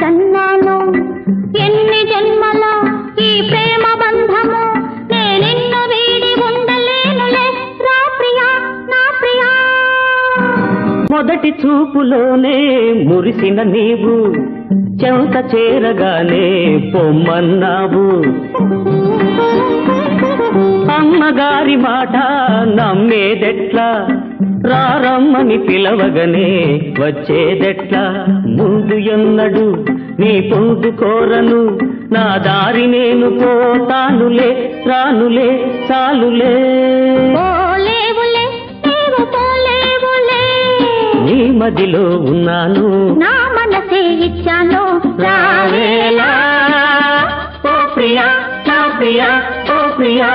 కాదన్నాను. ఎన్ని జన్మల ఈ ప్రేమ బంధము, నేనిన్ను వీడి ఉండలేనులే. రా ప్రియా నా ప్రియా. మొదటి చూపులోనే మురిసిన నీవు, చెంత చేరగానే పొమ్మన్నావు. అమ్మగారి మాట నమ్మేదెట్లా, రారమ్మని పిలవగనే వచ్చేదెట్లా. ముందు ఎన్నడు నీ పొందు కోరను, నా దారి నేను పోతానులే, రానులే చాలులే. పోలేవులే నీవు పోలేవులే, నీ మదిలో ఉన్నాను, నా మనసే ఇచ్చాను. రావేలా ఓ ప్రియా నా ప్రియా ఓ ప్రియా.